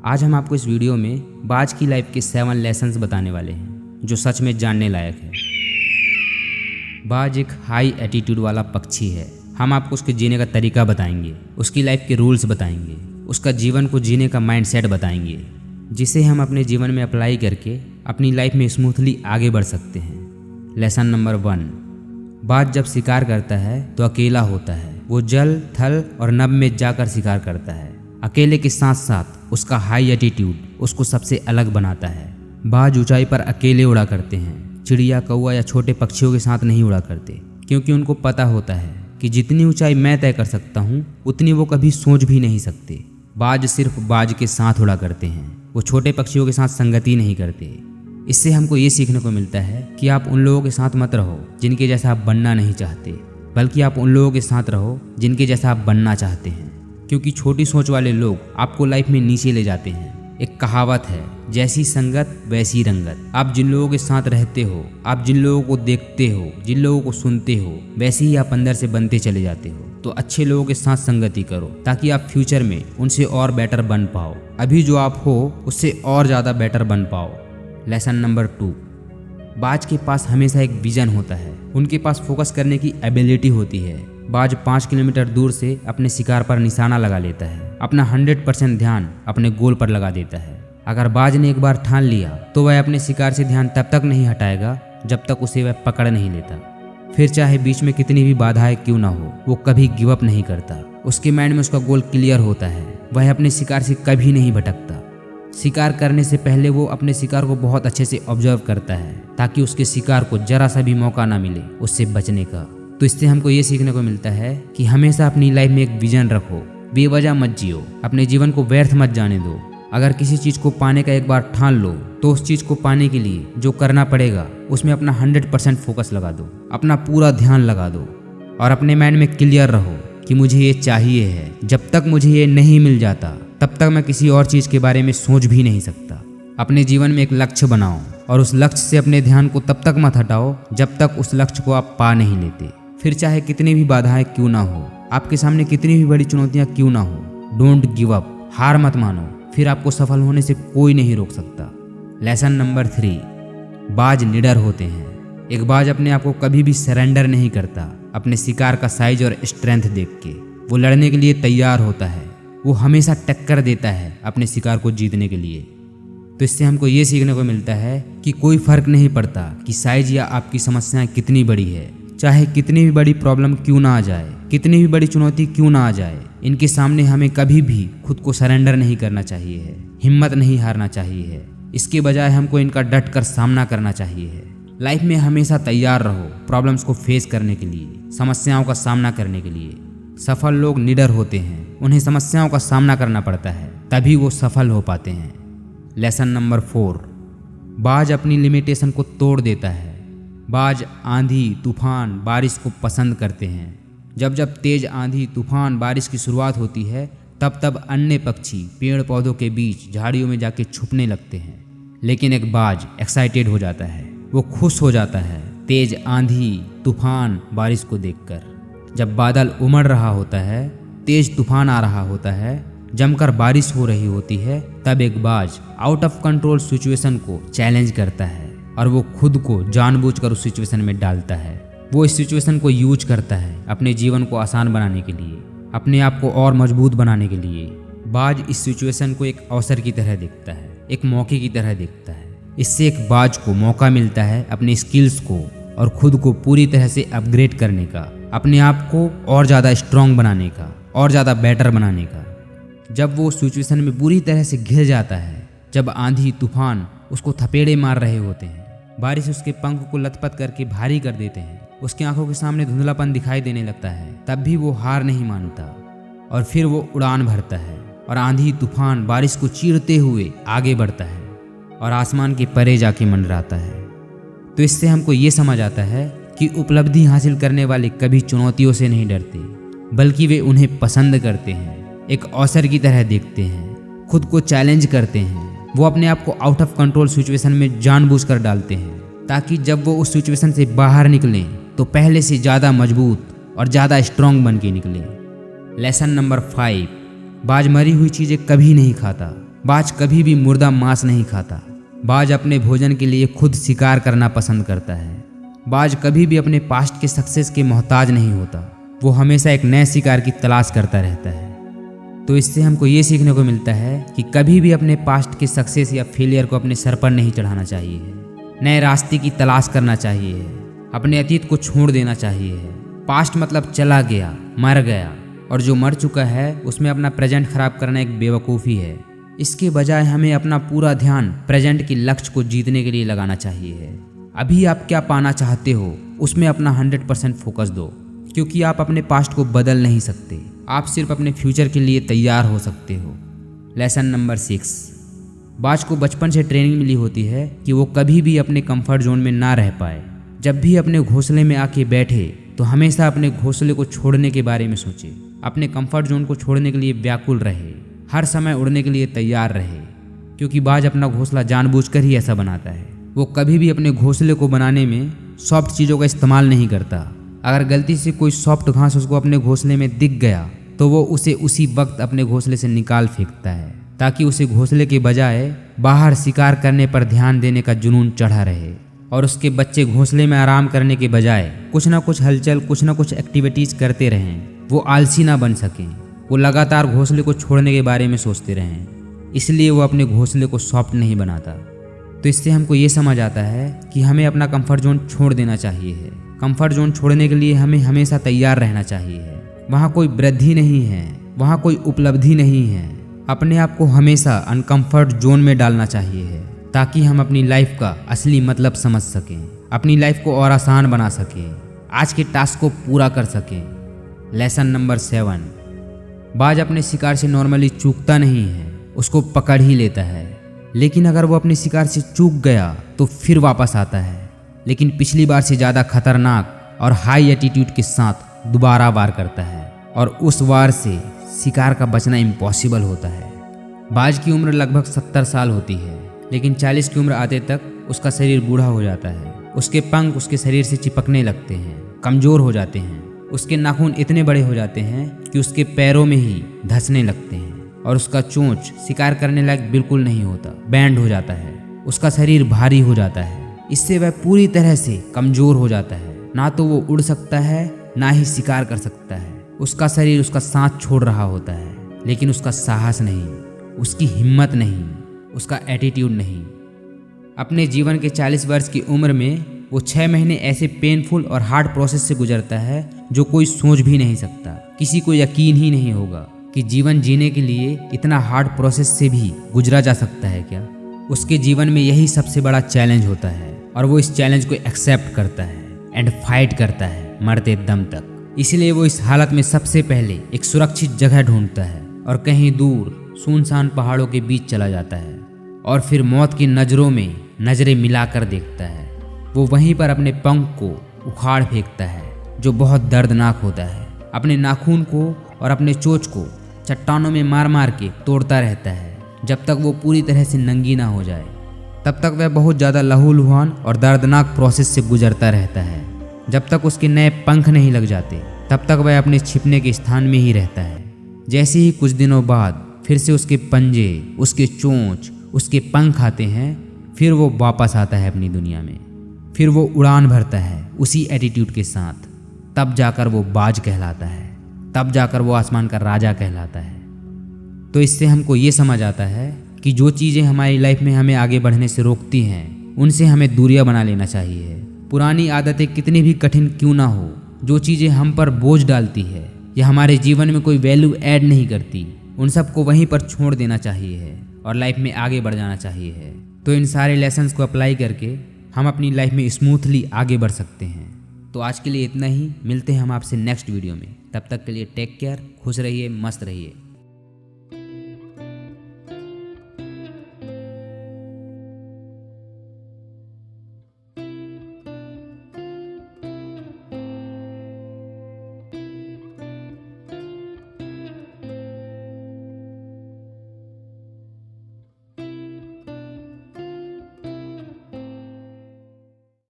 आज हम आपको इस वीडियो में बाज की लाइफ के 7 लेसन्स बताने वाले हैं जो सच में जानने लायक है। बाज एक हाई एटीट्यूड वाला पक्षी है। हम आपको उसके जीने का तरीका बताएंगे, उसकी लाइफ के रूल्स बताएंगे, उसका जीवन को जीने का माइंडसेट बताएंगे, जिसे हम अपने जीवन में अप्लाई करके अपनी लाइफ में स्मूथली आगे बढ़ सकते हैं। लेसन नंबर 1, बाज जब शिकार करता है तो अकेला होता है। वो जल, थल और नभ में जाकर शिकार करता है। अकेले के साथ साथ उसका हाई एटीट्यूड उसको सबसे अलग बनाता है। बाज ऊंचाई पर अकेले उड़ा करते हैं। चिड़िया, कौवा या छोटे पक्षियों के साथ नहीं उड़ा करते, क्योंकि उनको पता होता है कि जितनी ऊंचाई मैं तय कर सकता हूँ उतनी वो कभी सोच भी नहीं सकते। बाज सिर्फ बाज के साथ उड़ा करते हैं, वो छोटे पक्षियों के साथ संगति नहीं करते। इससे हमको ये सीखने को मिलता है कि आप उन लोगों के साथ मत रहो जिनके जैसा आप बनना नहीं चाहते, बल्कि आप उन लोगों के साथ रहो जिनके जैसा आप बनना चाहते हैं। क्योंकि छोटी सोच वाले लोग आपको लाइफ में नीचे ले जाते हैं। एक कहावत है, जैसी संगत वैसी रंगत। आप जिन लोगों के साथ रहते हो, आप जिन लोगों को देखते हो, जिन लोगों को सुनते हो, वैसे ही आप अंदर से बनते चले जाते हो। तो अच्छे लोगों के साथ संगति करो ताकि आप फ्यूचर में उनसे और बेटर बन पाओ। अभी जो आप हो उससे और ज़्यादा बेटर बन पाओ। लेसन नंबर 2, बाज के पास हमेशा एक विजन होता है। उनके पास फोकस करने की एबिलिटी होती है। बाज 5 किलोमीटर दूर से अपने शिकार पर निशाना लगा लेता है। अपना 100% ध्यान अपने गोल पर लगा देता है। अगर बाज ने एक बार ठान लिया तो वह अपने शिकार से ध्यान तब तक नहीं हटाएगा जब तक उसे वह पकड़ नहीं लेता। फिर चाहे बीच में कितनी भी बाधाएं क्यों ना हो, वो कभी गिव अप नहीं करता। उसके माइंड में उसका गोल क्लियर होता है। वह अपने शिकार से कभी नहीं भटकता। शिकार करने से पहले वो अपने शिकार को बहुत अच्छे से ऑब्जर्व करता है ताकि उसके शिकार को जरा सा भी मौका ना मिले उससे बचने का। तो इससे हमको ये सीखने को मिलता है कि हमेशा अपनी लाइफ में एक विजन रखो, बेवजह मत जियो, अपने जीवन को व्यर्थ मत जाने दो। अगर किसी चीज़ को पाने का एक बार ठान लो तो उस चीज़ को पाने के लिए जो करना पड़ेगा उसमें अपना 100% फोकस लगा दो, अपना पूरा ध्यान लगा दो और अपने माइंड में क्लियर रहो कि मुझे ये चाहिए है। जब तक मुझे ये नहीं मिल जाता तब तक मैं किसी और चीज़ के बारे में सोच भी नहीं सकता। अपने जीवन में एक लक्ष्य बनाओ और उस लक्ष्य से अपने ध्यान को तब तक मत हटाओ जब तक उस लक्ष्य को आप पा नहीं लेते। फिर चाहे कितनी भी बाधाएं क्यों ना हो, आपके सामने कितनी भी बड़ी चुनौतियां क्यों ना हो, डोंट गिव अप, हार मत मानो। फिर आपको सफल होने से कोई नहीं रोक सकता। लेसन नंबर 3, बाज निडर होते हैं। एक बाज अपने आप को कभी भी सरेंडर नहीं करता। अपने शिकार का साइज और स्ट्रेंथ देख के वो लड़ने के लिए तैयार होता है। वो हमेशा टक्कर देता है अपने शिकार को जीतने के लिए। तो इससे हमको ये सीखने को मिलता है कि कोई फर्क नहीं पड़ता कि साइज या आपकी समस्याएं कितनी बड़ी है। चाहे कितनी भी बड़ी प्रॉब्लम क्यों ना आ जाए, कितनी भी बड़ी चुनौती क्यों ना आ जाए, इनके सामने हमें कभी भी खुद को सरेंडर नहीं करना चाहिए है, हिम्मत नहीं हारना चाहिए है। इसके बजाय हमको इनका डट कर सामना करना चाहिए है। लाइफ में हमेशा तैयार रहो प्रॉब्लम्स को फेस करने के लिए, समस्याओं का सामना करने के लिए। सफल लोग निडर होते हैं। उन्हें समस्याओं का सामना करना पड़ता है, तभी वो सफल हो पाते हैं। लेसन नंबर 4, बाज अपनी लिमिटेशन को तोड़ देता है। बाज आंधी, तूफान, बारिश को पसंद करते हैं। जब जब तेज आंधी, तूफान, बारिश की शुरुआत होती है तब तब अन्य पक्षी पेड़ पौधों के बीच झाड़ियों में जाके छुपने लगते हैं। लेकिन एक बाज एक्साइटेड हो जाता है, वो खुश हो जाता है तेज आंधी, तूफान, बारिश को देखकर। जब बादल उमड़ रहा होता है, तेज तूफान आ रहा होता है, जमकर बारिश हो रही होती है, तब एक बाज आउट ऑफ कंट्रोल सिचुएशन को चैलेंज करता है और वो खुद को जानबूझकर उस सिचुएशन में डालता है। वो इस सिचुएशन को यूज करता है अपने जीवन को आसान बनाने के लिए, अपने आप को और मजबूत बनाने के लिए। बाज इस सिचुएशन को एक अवसर की तरह देखता है, एक मौके की तरह देखता है। इससे एक बाज को मौका मिलता है अपने स्किल्स को और खुद को पूरी तरह से अपग्रेड करने का, अपने आप को और ज़्यादा स्ट्रांग बनाने का, और ज़्यादा बेटर बनाने का। जब वो सिचुएशन में बुरी तरह से घिर जाता है, जब आंधी तूफान उसको थपेड़े मार रहे होते हैं, बारिश उसके पंख को लथपथ करके भारी कर देते हैं, उसकी आंखों के सामने धुंधलापन दिखाई देने लगता है, तब भी वो हार नहीं मानता और फिर वो उड़ान भरता है और आंधी तूफान बारिश को चीरते हुए आगे बढ़ता है और आसमान के परे जाके मंडराता है। तो इससे हमको ये समझ आता है कि उपलब्धि हासिल करने वाले कभी चुनौतियों से नहीं डरते, बल्कि वे उन्हें पसंद करते हैं, एक अवसर की तरह देखते हैं, खुद को चैलेंज करते हैं। वो अपने आप को आउट ऑफ कंट्रोल सिचुएशन में जानबूझकर डालते हैं ताकि जब वो उस सिचुएशन से बाहर निकलें तो पहले से ज़्यादा मजबूत और ज़्यादा स्ट्रांग बन के निकलें। लेसन नंबर 5, बाज मरी हुई चीज़ें कभी नहीं खाता। बाज कभी भी मुर्दा मांस नहीं खाता। बाज अपने भोजन के लिए खुद शिकार करना पसंद करता है। बाज कभी भी अपने पास्ट के सक्सेस के मोहताज नहीं होता। वो हमेशा एक नए शिकार की तलाश करता रहता है। तो इससे हमको ये सीखने को मिलता है कि कभी भी अपने पास्ट के सक्सेस या फेलियर को अपने सर पर नहीं चढ़ाना चाहिए। नए रास्ते की तलाश करना चाहिए। अपने अतीत को छोड़ देना चाहिए। पास्ट मतलब चला गया, मर गया, और जो मर चुका है उसमें अपना प्रेजेंट खराब करना एक बेवकूफ़ी है। इसके बजाय हमें अपना पूरा ध्यान प्रेजेंट के लक्ष्य को जीतने के लिए लगाना चाहिए। अभी आप क्या पाना चाहते हो उसमें अपना 100% फोकस दो, क्योंकि आप अपने पास्ट को बदल नहीं सकते। आप सिर्फ अपने फ्यूचर के लिए तैयार हो सकते हो। लेसन नंबर 6, बाज को बचपन से ट्रेनिंग मिली होती है कि वो कभी भी अपने कंफर्ट जोन में ना रह पाए। जब भी अपने घोंसले में आके बैठे तो हमेशा अपने घोंसले को छोड़ने के बारे में सोचे। अपने कंफर्ट जोन को छोड़ने के लिए व्याकुल रहे, हर समय उड़ने के लिए तैयार रहे, क्योंकि बाज अपना घोंसला जानबूझकर ही ऐसा बनाता है। वो कभी भी अपने घोंसले को बनाने में सॉफ्ट चीज़ों का इस्तेमाल नहीं करता। अगर गलती से कोई सॉफ्ट घास उसको अपने घोंसले में दिख गया तो वो उसे उसी वक्त अपने घोंसले से निकाल फेंकता है, ताकि उसे घोंसले के बजाय बाहर शिकार करने पर ध्यान देने का जुनून चढ़ा रहे और उसके बच्चे घोंसले में आराम करने के बजाय कुछ ना कुछ हलचल, कुछ ना कुछ एक्टिविटीज करते रहें। वो आलसी ना बन सकें। वो लगातार घोंसले को छोड़ने के बारे में सोचते रहें, इसलिए वो अपने घोंसले को सॉफ्ट नहीं बनाता। तो इससे हमको ये समझ आता है कि हमें अपना कंफर्ट जोन छोड़ देना चाहिए। कंफर्ट जोन छोड़ने के लिए हमें हमेशा तैयार रहना चाहिए। वहाँ कोई वृद्धि नहीं है, वहाँ कोई उपलब्धि नहीं है। अपने आप को हमेशा अनकंफर्ट जोन में डालना चाहिए, ताकि हम अपनी लाइफ का असली मतलब समझ सकें, अपनी लाइफ को और आसान बना सकें, आज के टास्क को पूरा कर सकें। लेसन नंबर 7, बाज अपने शिकार से नॉर्मली चूकता नहीं है, उसको पकड़ ही लेता है। लेकिन अगर वो अपने शिकार से चूक गया तो फिर वापस आता है, लेकिन पिछली बार से ज़्यादा खतरनाक और हाई एटीट्यूड के साथ दोबारा वार करता है, और उस वार से शिकार का बचना इम्पॉसिबल होता है। बाज की उम्र लगभग 70 साल होती है, लेकिन 40 की उम्र आते तक उसका शरीर बूढ़ा हो जाता है। उसके पंख उसके शरीर से चिपकने लगते हैं, कमज़ोर हो जाते हैं। उसके नाखून इतने बड़े हो जाते हैं कि उसके पैरों में ही धंसने लगते हैं, और उसका चोंच शिकार करने लायक बिल्कुल नहीं होता, बैंड हो जाता है। उसका शरीर भारी हो जाता है, इससे वह पूरी तरह से कमज़ोर हो जाता है। ना तो वो उड़ सकता है, ना ही शिकार कर सकता है। उसका शरीर उसका साथ छोड़ रहा होता है, लेकिन उसका साहस नहीं, उसकी हिम्मत नहीं, उसका एटीट्यूड नहीं। अपने जीवन के 40 वर्ष की उम्र में वो 6 महीने ऐसे पेनफुल और हार्ड प्रोसेस से गुजरता है जो कोई सोच भी नहीं सकता। किसी को यकीन ही नहीं होगा कि जीवन जीने के लिए इतना हार्ड प्रोसेस से भी गुजरा जा सकता है क्या। उसके जीवन में यही सबसे बड़ा चैलेंज होता है, और वो इस चैलेंज को एक्सेप्ट करता है एंड फाइट करता है मरते दम तक। इसलिए वो इस हालत में सबसे पहले एक सुरक्षित जगह ढूंढता है और कहीं दूर सुनसान पहाड़ों के बीच चला जाता है, और फिर मौत की नज़रों में नज़रें मिलाकर देखता है। वो वहीं पर अपने पंख को उखाड़ फेंकता है, जो बहुत दर्दनाक होता है। अपने नाखून को और अपने चोंच को चट्टानों में मार मार के तोड़ता रहता है, जब तक वो पूरी तरह से नंगी ना हो जाए। तब तक वह बहुत ज़्यादा लहूलुहान और दर्दनाक प्रोसेस से गुजरता रहता है। जब तक उसके नए पंख नहीं लग जाते, तब तक वह अपने छिपने के स्थान में ही रहता है। जैसे ही कुछ दिनों बाद फिर से उसके पंजे, उसके चोंच, उसके पंख आते हैं, फिर वो वापस आता है अपनी दुनिया में। फिर वो उड़ान भरता है उसी एटीट्यूड के साथ। तब जाकर वो बाज कहलाता है, तब जाकर वो आसमान का राजा कहलाता है। तो इससे हमको ये समझ आता है कि जो चीज़ें हमारी लाइफ में हमें आगे बढ़ने से रोकती हैं, उनसे हमें दूरियां बना लेना चाहिए। पुरानी आदतें कितनी भी कठिन क्यों ना हो, जो चीज़ें हम पर बोझ डालती है या हमारे जीवन में कोई वैल्यू ऐड नहीं करती, उन सबको वहीं पर छोड़ देना चाहिए और लाइफ में आगे बढ़ जाना चाहिए। तो इन सारे लेसन्स को अप्लाई करके हम अपनी लाइफ में स्मूथली आगे बढ़ सकते हैं। तो आज के लिए इतना ही। मिलते हैं हम आपसे नेक्स्ट वीडियो में। तब तक के लिए टेक केयर, खुश रहिए, मस्त रहिए।